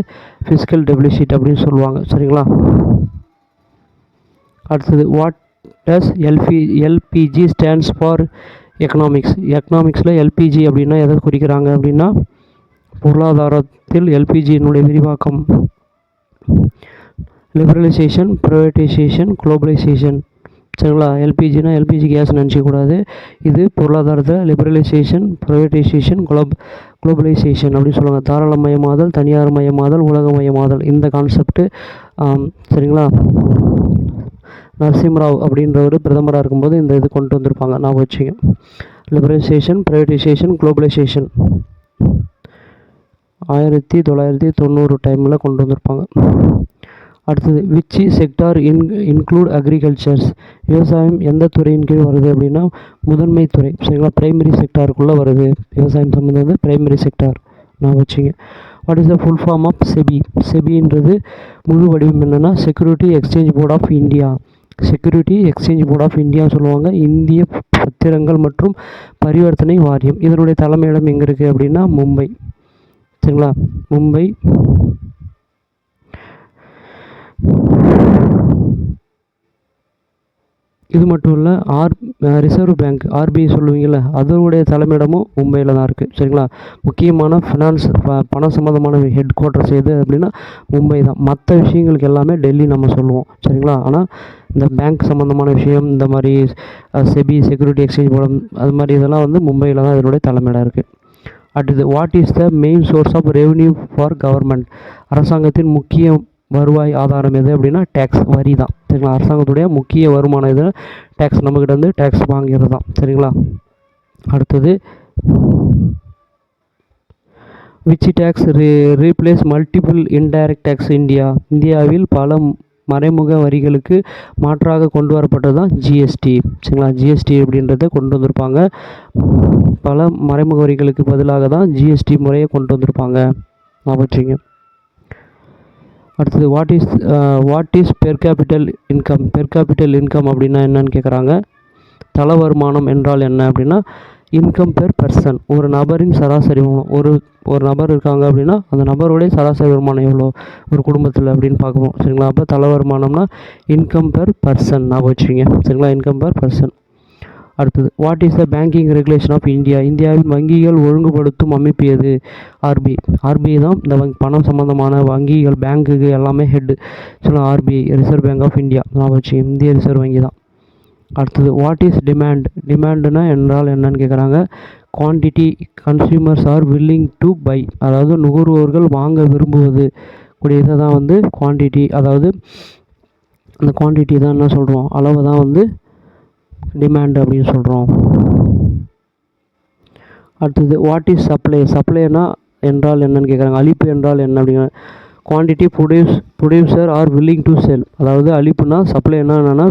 ஃபிஸ்கல் டெபிசிட் அப்படின்னு சொல்லுவாங்க. சரிங்களா, அடுத்தது what does LPG stands for economics? எக்கனாமிக்ஸில் எல்பிஜி அப்படின்னா எதை குறிக்கிறாங்க அப்படின்னா பொருளாதாரத்தில் எல்பிஜியினுடைய விரிவாக்கம், லிபரலைசேஷன், ப்ரைவேட்டைசேஷன், குளோபலைசேஷன். சரிங்களா, எல்பிஜினா எல்பிஜி கேஸ் நினச்சிக்கூடாது. இது பொருளாதாரத்தில் லிபரலைசேஷன், ப்ரைவேட்டைசேஷன், குளோபலைசேஷன் அப்படின்னு சொல்லுவாங்க. தாராளமயமாதல், தனியார் மயமாதல், உலகமயமாதல், இந்த கான்செப்ட்டு. சரிங்களா, நரசிம்மராவ் அப்படின்றவர் பிரதமராக இருக்கும்போது இந்த இது கொண்டு வந்திருப்பாங்க. நான் வச்சுங்க. லிபரலைசேஷன், ப்ரைவேட்டைசேஷன், குளோபலைசேஷன் 1990 டைமில் கொண்டு வந்திருப்பாங்க. அடுத்தது விச் செக்டார் இன்க்ளூட் அக்ரிகல்ச்சர்ஸ்? விவசாயம் எந்த துறையின் கீழ் வருது அப்படின்னா முதன்மை துறை. சரிங்களா, பிரைமரி செக்டாருக்குள்ளே வருது. விவசாயம் சம்மந்தம் வந்து பிரைமரி செக்டார் நான் வச்சுங்க. What is the full form of SEBI? செபின்றது முழு வடிவம் என்னென்னா security exchange board of India. Security exchange board of India சொல்லுவாங்க. இந்திய பத்திரங்கள் மற்றும் பரிவர்த்தனை வாரியம். இதனுடைய தலைமையிடம் எங்கே இருக்குது அப்படின்னா மும்பை. சரிங்களா, மும்பை. இது மட்டும் இல்லை, ரிசர்வ் பேங்க் ஆர்பிஐ சொல்லுவீங்கள்ல, அதனுடைய தலைமையிடமும் மும்பையில் தான் இருக்குது. சரிங்களா, முக்கியமான ஃபினான்ஸ் பணம் சம்மந்தமான ஹெட் குவார்ட்டர்ஸ் எது அப்படின்னா மும்பை தான். மற்ற விஷயங்களுக்கு எல்லாமே டெல்லி நம்ம சொல்லுவோம். சரிங்களா, ஆனால் இந்த பேங்க் சம்மந்தமான விஷயம், இந்த மாதிரி செபி, செக்யூரிட்டி எக்ஸ்சேஞ்ச் போர்டு, அது மாதிரி இதெல்லாம் வந்து மும்பையில் தான் இதனுடைய தலைமையிடம் இருக்குது. அடுத்தது what is the main source of revenue for government? அரசாங்கத்தின் முக்கிய வருவாய் ஆதாரம் எது அப்படின்னா டேக்ஸ், வரி தான். சரிங்களா, அரசாங்கத்துடைய முக்கிய வருமானம் எது? டேக்ஸ். நம்மக்கிட்ட வந்து டேக்ஸ் வாங்கிறது தான். சரிங்களா, அடுத்தது which tax replace multiple indirect tax இந்தியாவில் பல மறைமுக வரிகளுக்கு மாற்றாக கொண்டு வரப்பட்டது தான் ஜிஎஸ்டி. சரிங்களா, ஜிஎஸ்டி அப்படின்றத கொண்டு வந்திருப்பாங்க. பல மறைமுக வரிகளுக்கு பதிலாக தான் ஜிஎஸ்டி முறையை கொண்டு வந்திருப்பாங்க. வச்சுங்க. அடுத்தது what is per capital income. Per capital income அப்படின்னா என்னன்னு கேட்குறாங்க. தல வருமானம் என்றால் என்ன அப்படின்னா இன்கம் பெர் பர்சன், ஒரு நபரின் சராசரி வருமானம். ஒரு நபர் இருக்காங்க அப்படின்னா அந்த நபருடைய சராசரி வருமானம் எவ்வளோ ஒரு குடும்பத்தில் அப்படின்னு பார்க்கணும். சரிங்களா, அப்போ தல வருமானம்னா இன்கம் பெர் பர்சன் வச்சுங்க. சரிங்களா, இன்கம் பெர் பர்சன். அடுத்தது what is the banking regulation of India. இந்தியாவில் வங்கிகள் ஒழுங்குபடுத்தும் அமைப்பு எது? ஆர்பிஐ. ஆர்பிஐ தான் இந்த பணம் சம்மந்தமான வங்கிகள் பேங்குக்கு எல்லாமே ஹெட்டு. சொல்லலாம் RBI, Reserve Bank of India. வச்சுங்க, இந்திய ரிசர்வ் வங்கி தான். அடுத்தது வாட் இஸ் டிமாண்ட். டிமாண்டுனா என்றால் என்னன்னு கேட்குறாங்க. Quantity consumers are willing to buy, அதாவது நுகர்வோர்கள் வாங்க விரும்புவது கூடியதை தான் குவான்டிட்டி. அதாவது அந்த குவான்டிட்டி தான் என்ன சொல்கிறோம், அளவு தான் டிமாண்ட் அப்படின்னு சொல்கிறோம். அடுத்தது வாட் இஸ் சப்ளை. சப்ளைனா என்றால் என்னன்னு கேட்குறாங்க. அளிப்பு என்றால் என்ன அப்படிங்கிற. Quantity producer R willing to sell, அதாவது அளிப்புனா சப்ளைனா என்னென்னா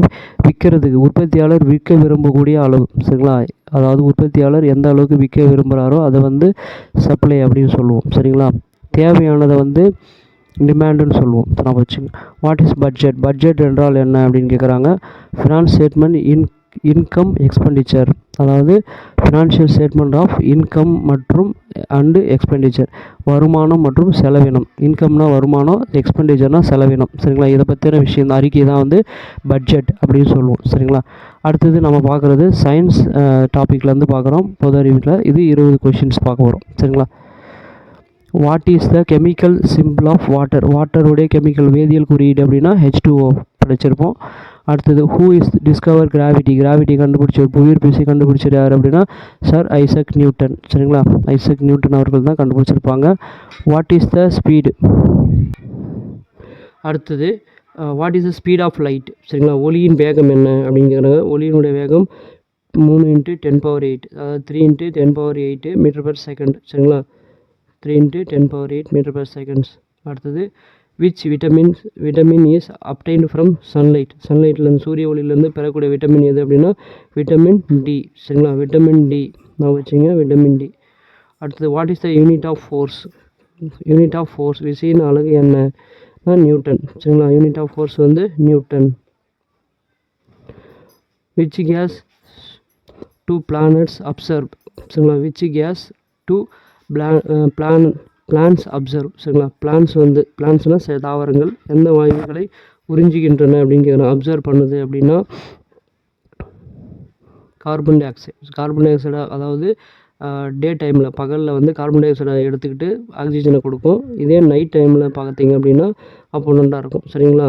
விற்கிறதுக்கு, உற்பத்தியாளர் விற்க விரும்பக்கூடிய அளவு. சரிங்களா, அதாவது உற்பத்தியாளர் எந்த அளவுக்கு விற்க விரும்புகிறாரோ அதை சப்ளை அப்படின்னு சொல்லுவோம். சரிங்களா, தேவையானதை டிமாண்டுன்னு சொல்லுவோம். நான் வச்சுங்க. What is budget. பட்ஜெட் என்றால் என்ன அப்படின்னு கேட்குறாங்க. ஃபினான்ஸ் ஸ்டேட்மெண்ட் இன்கம் எக்ஸ்பெண்டிச்சர், அதாவது ஃபினான்ஷியல் ஸ்டேட்மெண்ட் ஆஃப் இன்கம் மற்றும் எக்ஸ்பெண்டிச்சர், வருமானம் மற்றும் செலவினம். இன்கம்னா வருமானம், எக்ஸ்பெண்டிச்சர்னா செலவினம். சரிங்களா, இதை பற்றின விஷயம் அறிக்கை தான் பட்ஜெட் அப்படின்னு சொல்லுவோம். சரிங்களா, அடுத்தது நம்ம பார்க்குறது சயின்ஸ் டாப்பிக்லேருந்து பார்க்குறோம். பொது அறிவில் இது 20 கொஷின்ஸ் பார்க்க வரும். சரிங்களா, what is the chemical symbol of water. வாட்டருடைய கெமிக்கல் வேதியியல் குறியீடு அப்படின்னா H2O படிச்சிருப்போம். அடுத்தது who is discover gravity. Gravity கண்டுபிடிச்சவர், புவியீர்ப்பு விசை கண்டுபிடிச்சது யார் அப்படின்னா சர் ஐசக் நியூட்டன். சரிங்களா, ஐசக் நியூட்டன் அவர்கள் தான் கண்டுபிடிச்சிருப்பாங்க. What is the speed. அடுத்தது what is the speed of light. சரிங்களா, ஒளியின் வேகம் என்ன அப்படிங்கிறாங்க. ஒளியினுடைய வேகம் 3 × 10⁸, அதாவது 3 × 10⁸ மீட்டர்/செகண்ட். சரிங்களா, 3 × 10⁸ மீட்டர்/செகண்ட். அடுத்தது which vitamin is obtained from sunlight. சன்லைட்லேருந்து, சூரிய ஒளியிலேருந்து பெறக்கூடிய விட்டமின் எது அப்படின்னா விட்டமின் டி. சரிங்களா, விட்டமின் டி நான் வச்சுங்க, விட்டமின் டி. அடுத்தது what is the unit of force. Unit of force, விசையின் அலகு என்ன? நியூட்டன். சரிங்களா, unit of force newton. Which gas do planets absorb. சரிங்களா, which gas do plants absorb. சரிங்களா, பிளான்ஸ்னால் தாவரங்கள் எந்த வாயுக்களை உறிஞ்சுகின்றன அப்படிங்கிற அப்சர்வ் பண்ணுது அப்படின்னா கார்பன் டை ஆக்சைடு. கார்பன் டை ஆக்சைடை, அதாவது டே டைமில் பகலில் கார்பன் டை ஆக்சைடை எடுத்துக்கிட்டு ஆக்சிஜனை கொடுக்கும். இதே நைட் டைமில் பார்த்தீங்க அப்படின்னா அப்போனண்டாக இருக்கும். சரிங்களா,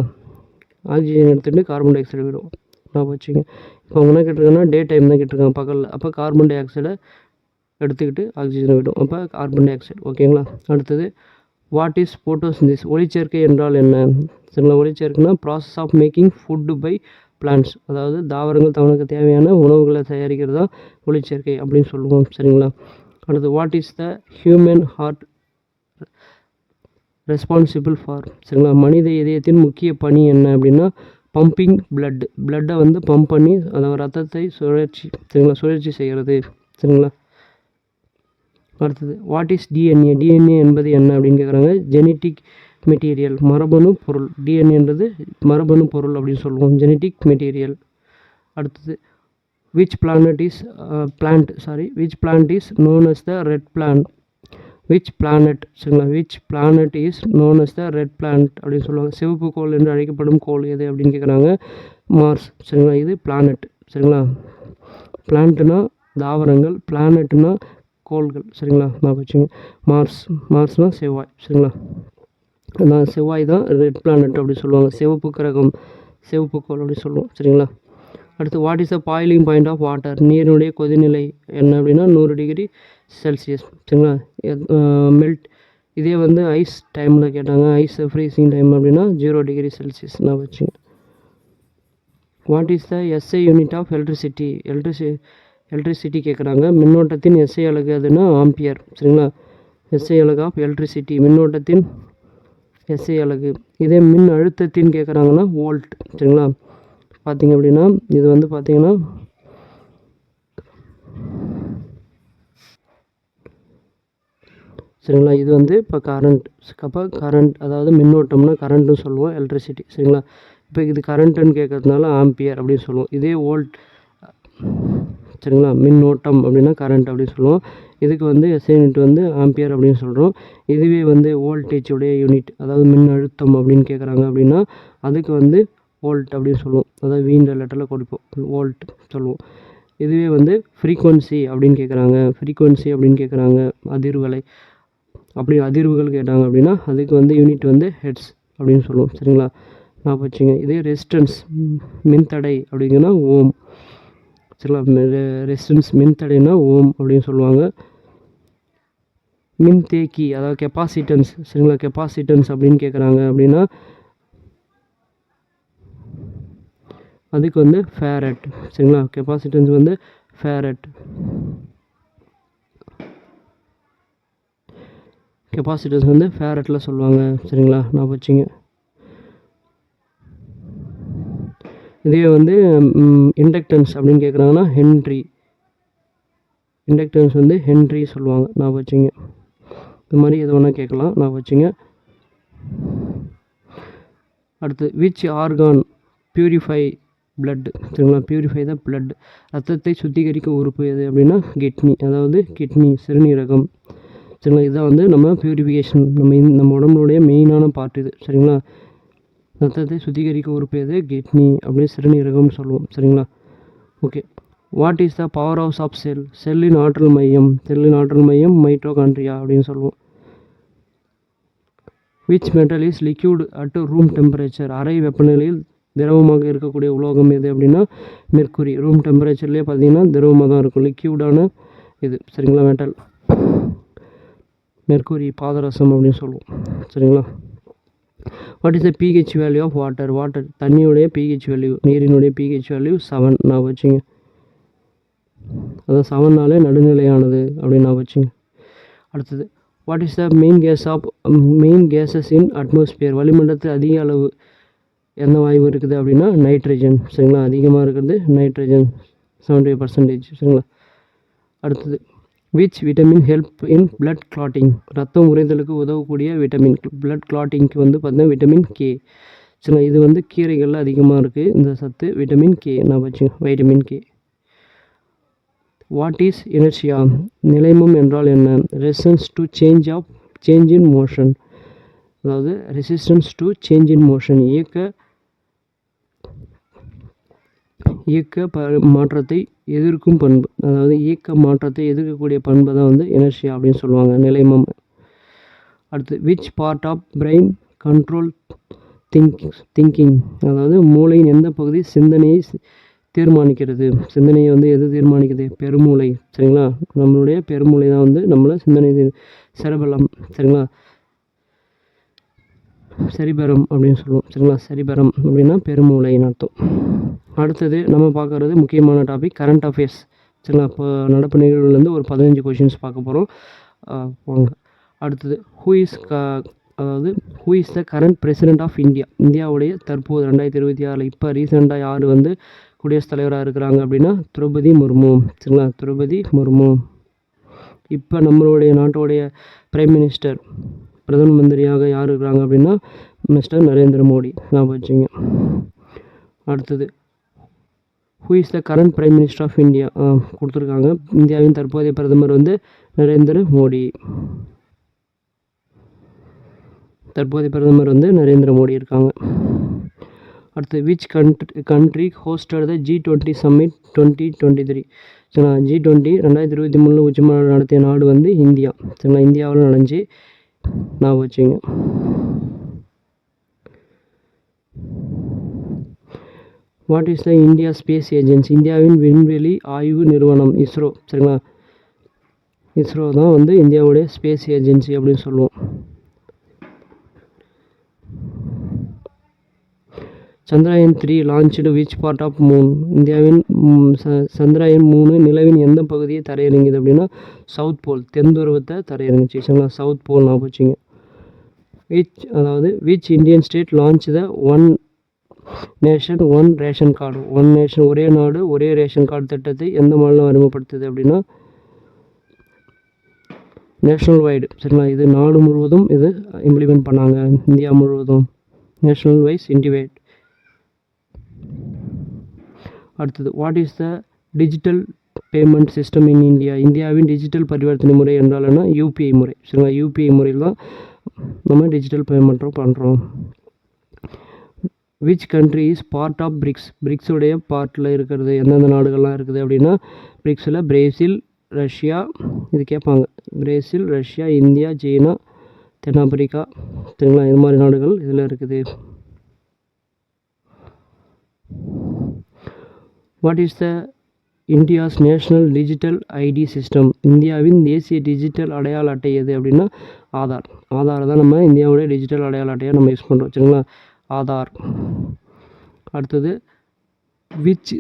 ஆக்சிஜன் எடுத்துகிட்டு கார்பன் டை ஆக்சைடு விடும். நான் வச்சுங்க. இப்போ அவங்க என்ன கேட்டிருக்காங்கன்னா டே டைம் தான் கேட்டிருக்காங்க பகலில். அப்போ கார்பன் டை ஆக்சைடை எடுத்துக்கிட்டு ஆக்சிஜனை விடும். அப்போ கார்பன் டை ஆக்சைடு. ஓகேங்களா. அடுத்தது வாட் இஸ் போட்டோசிந்தசிஸ். ஒளிச்சேர்க்கை என்றால் என்ன? சரிங்களா, ஒளிச்சேர்க்கைனா process of making food by plants, அதாவது தாவரங்கள் தனக்கு தேவையான உணவுகளை தயாரிக்கிறது தான் ஒளிச்சேர்க்கை அப்படின்னு சொல்லுவோம். சரிங்களா. அடுத்து what is the human heart responsible for. சரிங்களா, மனித இதயத்தின் முக்கிய பணி என்ன அப்படின்னா பம்பிங் பிளட்டை பம்ப் பண்ணி அதாவது ரத்தத்தை சுழற்சி செய்கிறது. சரிங்களா. அடுத்தது வாட் இஸ் டிஎன்ஏ. டிஎன்ஏ என்பது என்ன அப்படின்னு கேட்குறாங்க. ஜெனட்டிக் மெட்டீரியல், மரபணு பொருள். டிஎன்ஏன்றது மரபணு பொருள் அப்படின்னு சொல்லுவோம், ஜெனட்டிக் மெட்டீரியல். அடுத்தது which plant is known as the red plant. சரிங்களா, which planet is known as the red planet அப்படின்னு சொல்லுவாங்க. சிவப்பு கோள் என்று அழைக்கப்படும் கோள் எது அப்படின்னு கேட்குறாங்க. மார்ஸ். சரிங்களா, இது பிளானட். சரிங்களா, பிளான்ட்னா தாவரங்கள், பிளானட்னா கோள்கள். சரிங்களா, நான் வச்சுங்க. மார்ஸ்னால் செவ்வாய். சரிங்களா, அதான் செவ்வாய் தான் ரெட் பிளானட் அப்படி சொல்லுவாங்க. சிவப்பு கிரகம், சிவப்பு கோள் அப்படி சொல்லுவோம். சரிங்களா. அடுத்து what is the boiling point of water. நீரினுடைய கொதிநிலை என்ன அப்படின்னா 100 டிகிரி செல்சியஸ். சரிங்களா, மெல்ட். இதே ஐஸ் டைமில் கேட்டாங்க, ஐஸ் ஃப்ரீசிங் டைம் அப்படின்னா 0 டிகிரி செல்சியஸ் நான் வச்சுங்க. What is the SI unit of electricity கேட்குறாங்க. மின்னோட்டத்தின் எஸ்ஐ அலகு அதுன்னா ஆம்பியர். சரிங்களா, எஸ்ஐ அலகு ஆஃப் எலக்ட்ரிசிட்டி, மின்னோட்டத்தின் எஸ்ஐ அலகு. இதே மின் அழுத்தத்தின்னு கேட்குறாங்கன்னா வோல்ட். சரிங்களா, பார்த்திங்க அப்படின்னா இது வந்து பார்த்திங்கன்னா சரிங்களா, இது வந்து இப்போ கரண்ட் அதாவது மின்னோட்டம்னா கரண்ட்டுன்னு சொல்லுவோம், எலக்ட்ரிசிட்டி. சரிங்களா, இப்போ இது கரண்ட்டுன்னு கேட்கறதுனால ஆம்பியர் அப்படின்னு சொல்லுவோம். இதே வோல்ட் சரிங்களா, மின்னோட்டம் அப்படின்னா கரண்ட் அப்படின்னு சொல்லுவோம். இதுக்கு வந்து எஸ்ஐ யூனிட் வந்து ஆம்பியர் அப்படின்னு சொல்கிறோம். இதுவே வந்து வோல்டேஜுடைய யூனிட் அதாவது மின் அழுத்தம் அப்படின்னு கேட்குறாங்க அப்படின்னா அதுக்கு வந்து வோல்ட் அப்படின்னு சொல்லுவோம். அதாவது வீண்ட லெட்டரில் கொடுப்போம், வோல்ட் சொல்லுவோம். இதுவே வந்து ஃப்ரீக்வன்சி அப்படின்னு கேட்குறாங்க, அதிர்வலை அப்படி அதிர்வுகள் கேட்டாங்க அப்படின்னா அதுக்கு வந்து யூனிட் வந்து ஹெட்ஸ் அப்படின்னு சொல்லுவோம். சரிங்களா, நான் வச்சுங்க. இதே ரெசிஸ்டன்ஸ் மின்தடை அப்படிங்கன்னா ஓம். சரிங்களா, ரெசிஸ்டன்ஸ் மின்தடைனா ஓம் அப்படின்னு சொல்லுவாங்க. மின்தேக்கி அதாவது கெப்பாசிட்டன்ஸ். சரிங்களா, கெப்பாசிட்டன்ஸ் அப்படின்னு கேட்குறாங்க அப்படின்னா அதுக்கு வந்து ஃபேரட். சரிங்களா, கெப்பாசிட்டன்ஸ் வந்து ஃபேரட். கெப்பாசிட்டன்ஸ் வந்து ஃபேரட்டில் சொல்லுவாங்க. சரிங்களா, நான் வச்சுங்க. இதே வந்து இண்டக்டன்ஸ் அப்படின்னு கேட்குறாங்கன்னா ஹென்ரி. இண்டக்டன்ஸ் வந்து ஹென்ரி சொல்லுவாங்க, நான் வச்சுங்க. இது மாதிரி எது வேணால் கேட்கலாம், நான் வச்சுங்க. அடுத்து விச் ஆர்கான் பியூரிஃபை பிளட். சரிங்களா, பியூரிஃபை த பிளட், ரத்தத்தை சுத்திகரிக்க உறுப்பு எது அப்படின்னா கிட்னி, அதாவது கிட்னி சிறுநீரகம். சரிங்களா, இதுதான் வந்து நம்ம பியூரிஃபிகேஷன், நம்ம உடம்புடைய மெயினான பார்ட் இது. சரிங்களா, ரத்தத்தை சுத்திகரிக்க உறுப்பு எது கிட்னி அப்படின்னு சிறுநீரகம்னு சொல்லுவோம். சரிங்களா, okay. What is the powerhouse of cell. செல்லின் ஆற்றல் மையம் மைட்டோகாண்ட்ரியா அப்படின்னு சொல்லுவோம். Which metal is liquid at room temperature. அறை வெப்பநிலையில் திரவமாக இருக்கக்கூடிய உலோகம் எது அப்படின்னா மெர்க்குரி. ரூம் டெம்பரேச்சர்லேயே பார்த்தீங்கன்னா திரவமாக தான் இருக்கும், லிக்யூடான இது. சரிங்களா, மெட்டல் மெர்க்குரி, பாதரசம் அப்படின்னு சொல்லுவோம். சரிங்களா, what is the pH value of water. தண்ணியுடைய பிஹெச் வேல்யூ, நீரினுடைய பிஹெச் வேல்யூ 7. நான் வச்சுங்க. அதான் 7நாலே நடுநிலையானது அப்படின்னு நான் வச்சுங்க. அடுத்தது what is the main gases in atmosphere. வளிமண்டலத்தில் அதிக அளவு எந்த வாயு இருக்குது அப்படின்னா நைட்ரஜன். சரிங்களா, அதிகமாக இருக்கிறது நைட்ரஜன், 70%. சரிங்களா, அடுத்தது which vitamin help in blood clotting. ரத்தம் உறைதலுக்கு உதவக்கூடிய விட்டமின், பிளட் கிளாட்டிங்க்கு வந்து பார்த்தீங்கன்னா விட்டமின் கே. சரிங்களா, இது வந்து கீரைகளில் அதிகமாக இருக்குது இந்த சத்து, விட்டமின் கே. நான் வச்சுங்க, vitamin K. What is inertia. நிலைமம் என்றால் என்ன. Resistance to change in motion, அதாவது resistance to change in motion, இயக்க மாற்றத்தை எதிர்க்கும் பண்பு, அதாவது இயக்க மாற்றத்தை எதிர்க்கக்கூடிய பண்பு தான் வந்து இனர்ஷியா அப்படின்னு சொல்லுவாங்க, நிலைமம். அடுத்து which part of brain control thinking, அதாவது மூளையின் எந்த பகுதி சிந்தனையை தீர்மானிக்கிறது. சிந்தனையை வந்து எது தீர்மானிக்குது, பெருமூளை. சரிங்களா, நம்மளுடைய பெருமூளை தான் வந்து நம்மளை சிந்தனை செரிபெல்லம். சரிங்களா, செரிபெரம் அப்படின்னு சொல்லுவோம். சரிங்களா, செரிபெரம் அப்படின்னா பெருமூளைன்னு அர்த்தம். அடுத்தது நம்ம பார்க்குறது முக்கியமான டாபிக் கரண்ட் அஃபேர்ஸ். சரிங்களா, இப்போ நடப்பு நிகழ்வுலேருந்து ஒரு 15 கொஷின்ஸ் பார்க்க போகிறோம் வாங்க. அடுத்தது who is the current president of India. இந்தியாவுடைய தற்போது 2026 இப்போ ரீசெண்டாக யார் வந்து குடியரசுத் தலைவராக இருக்கிறாங்க அப்படின்னா திரௌபதி முர்மு. சரிங்களா, திரௌபதி முர்மு. இப்போ நம்மளுடைய நாட்டோடைய பிரைம் மினிஸ்டர், பிரதம மந்திரியாக யார் இருக்கிறாங்க அப்படின்னா மிஸ்டர் நரேந்திர மோடி. நான் வச்சுங்க. அடுத்தது who is the current prime minister of India கொடுத்துருக்காங்க. இந்தியாவின் தற்போதைய பிரதமர் வந்து நரேந்திர மோடி. தற்போதைய பிரதமர் வந்து நரேந்திர மோடி இருக்காங்க. அடுத்து which country hosted the G20 summit 2023. சரிங்களா, G20 2023 உச்சி மாநாடு நடத்திய நாடு வந்து இந்தியா. சரிங்களா, இந்தியாவில் நடந்துச்சு. நான் வச்சுங்க. What is the India space agency. இந்தியாவின் விண்வெளி ஆய்வு நிறுவனம் இஸ்ரோ. சரிங்களா, இஸ்ரோ தான் வந்து இந்தியாவுடைய ஸ்பேஸ் ஏஜென்சி அப்படின்னு சொல்லுவோம். Chandrayaan 3 launched which part of moon? இந்தியாவின் சந்திராயன் 3 நிலவின் எந்த பகுதியை தரையிறங்கியது அப்படின்னா சவுத் போல், தென் துருவத்தை தரையிறங்குச்சு. சரிங்களா, சவுத் போல் நான் வச்சுங்க. Which Indian state launch the one nation one ration card? One nation ஒரே நாடு ஒரே ரேஷன் கார்டு திட்டத்தை எந்த மாநிலம் அறிமுகப்படுத்துது அப்படின்னா நேஷ்னல் வைடு. சரிங்களா, இது நாடு முழுவதும் இது இம்ப்ளிமெண்ட் பண்ணாங்க, இந்தியா முழுவதும் நேஷ்னல் வைஸ் இண்டிவைட். அடுத்தது, what is the digital payment system in India? இந்தியாவின் டிஜிட்டல் பரிவர்த்தனை முறை என்றால் என்ன? யூபிஐ முறை. சரிங்களா, யூபிஐ முறையில் தான் நம்ம டிஜிட்டல் பேமெண்ட்டும் பண்ணுறோம். Which country is part of BRICS? பிரிக்ஸுடைய பார்ட்டில் இருக்கிறது எந்தெந்த நாடுகள்லாம் இருக்குது அப்படின்னா பிரிக்ஸில் பிரேசில், ரஷ்யா, இது கேட்பாங்க, பிரேசில், ரஷ்யா, இந்தியா, சீனா, தென்னாப்பிரிக்கா. சரிங்களா, இது மாதிரி நாடுகள் இதில் இருக்குது. What is the India's national digital ID system? இந்தியாவின் தேசிய டிஜிட்டல் அடையாள அட்டை எது அப்படின்னா ஆதார். ஆதார் தான் நம்ம இந்தியாவுடைய டிஜிட்டல் அடையாள அட்டையாக நம்ம யூஸ் பண்ணுறோம். சரிங்களா, ஆதார். அடுத்தது, which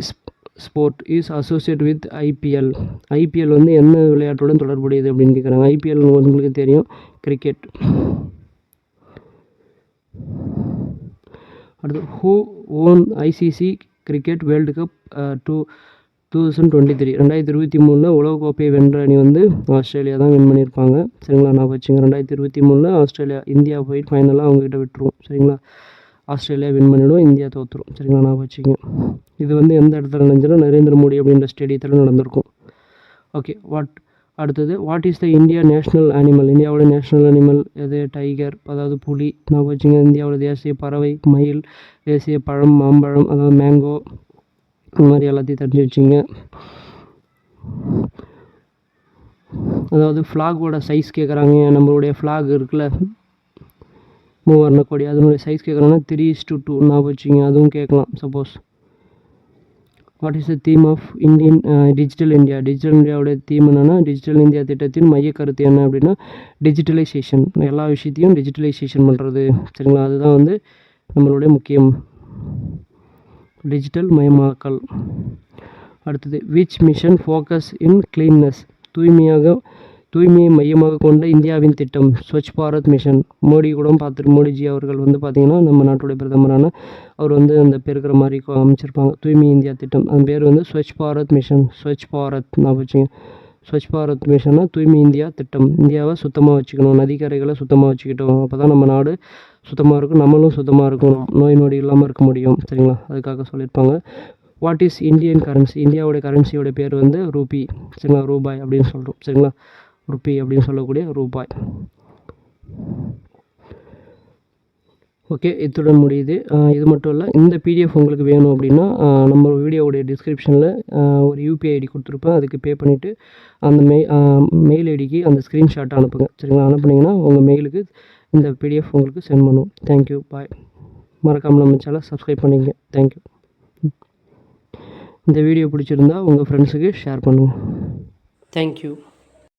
sport is associate with IPL? IPL வந்து என்ன விளையாட்டுடன் தொடர்புடையது அப்படின்னு கேட்குறாங்க. ஐபிஎல் உங்களுக்கு தெரியும், கிரிக்கெட். அடுத்து, who own ICC cricket world cup 2023? 2023 உலகக்கோப்பையை வென்ற அணி வந்து ஆஸ்திரேலியா தான் வின் பண்ணியிருப்பாங்க. சரிங்களா, நான் வச்சுங்க. 2023 ஆஸ்திரேலியா, இந்தியா போயிட்டு ஃபைனலாக அவங்ககிட்ட விட்டுருவோம். சரிங்களா, ஆஸ்திரேலியா வின் பண்ணிவிடும், இந்தியா தோற்றுரும். சரிங்களா, நான் வச்சுங்க. இது வந்து எந்த இடத்துல நடந்துச்சுன்னா நரேந்திர மோடி அப்படின்ற ஸ்டேடியத்தில் நடந்திருக்கும். ஓகே, அடுத்தது, what is the India national animal? இந்தியாவோட நேஷ்னல் அனிமல் எது? டைகர், அதாவது புலி. நான் வச்சுங்க. இந்தியாவோட தேசிய பறவை மயில், தேசிய பழம் மாம்பழம், அதாவது மேங்கோ. இந்த மாதிரி எல்லாத்தையும் தெரிஞ்சு வச்சுங்க. அதாவது ஃப்ளாகோட சைஸ் கேட்குறாங்க. நம்மளுடைய ஃப்ளாக் இருக்குல்ல, மூவர்ண கொடி, அதனுடைய சைஸ் கேட்குறாங்கன்னா 3:2 நான் வச்சுங்க. அதுவும் கேட்கலாம் suppose. What is the theme of Indian digital India? Digital இந்தியாவுடைய தீம் என்னென்னா டிஜிட்டல் இந்தியா திட்டத்தின் மைய கருத்து என்ன அப்படின்னா டிஜிட்டலைசேஷன். எல்லா விஷயத்தையும் டிஜிட்டலைசேஷன் பண்ணுறது. சரிங்களா, அதுதான் வந்து நம்மளுடைய முக்கியம், டிஜிட்டல் மயமாக்கல். அடுத்தது, which mission focus in cleanness? தூய்மையை மையமாக கொண்ட இந்தியாவின் திட்டம் ஸ்வச் பாரத் மிஷன். மோடி கூட மோடிஜி அவர்கள் வந்து பார்த்திங்கன்னா நம்ம நாட்டுடைய பிரதமரான அவர் வந்து அந்த பெருக்கிற மாதிரி அமைச்சிருப்பாங்க தூய்மை இந்தியா திட்டம். அந்த பேர் வந்து ஸ்வச் பாரத் மிஷன். ஸ்வச் பாரத் நான் வச்சுங்க. ஸ்வச் பாரத் மிஷன்னா தூய்மை இந்தியா திட்டம். இந்தியாவை சுத்தமாக வச்சுக்கணும், நதிக்கரைகளை சுத்தமாக வச்சுக்கிட்டோம், அப்போ தான் நம்ம நாடு சுத்தமாக இருக்கும், நம்மளும் சுத்தமாக இருக்கணும், நோய் நொடி இல்லாமல் இருக்க முடியும். சரிங்களா, அதுக்காக சொல்லியிருப்பாங்க. What is Indian currency? இந்தியாவுடைய கரன்சியோடைய பேர் வந்து ரூபி. சரிங்களா, ரூபாய் அப்படின்னு சொல்கிறோம். சரிங்களா, ருப்பி அப்படின்னு சொல்லக்கூடிய ரூபாய். ஓகே, இத்துடன் முடியுது. இது மட்டும் இல்லை, இந்த பிடிஎஃப் உங்களுக்கு வேணும் அப்படின்னா நம்ம வீடியோவுடைய டிஸ்கிரிப்ஷனில் ஒரு யூபிஐ ஐடி கொடுத்துருப்பேன். அதுக்கு பே பண்ணிவிட்டு அந்த மெயில் ஐடிக்கு அந்த ஸ்க்ரீன்ஷாட் அனுப்புங்க. சரிங்களா, அனுப்புனீங்கன்னா உங்கள் மெயிலுக்கு இந்த பிடிஎஃப் உங்களுக்கு சென்ட் பண்ணுவோம். தேங்க்யூ, பாய். மறக்காமல் நம்ம சேனலை சப்ஸ்கிரைப் பண்ணிக்கங்க. தேங்க்யூ. இந்த வீடியோ பிடிச்சிருந்தா உங்கள் ஃப்ரெண்ட்ஸுக்கு ஷேர் பண்ணுங்கள். தேங்க்யூ.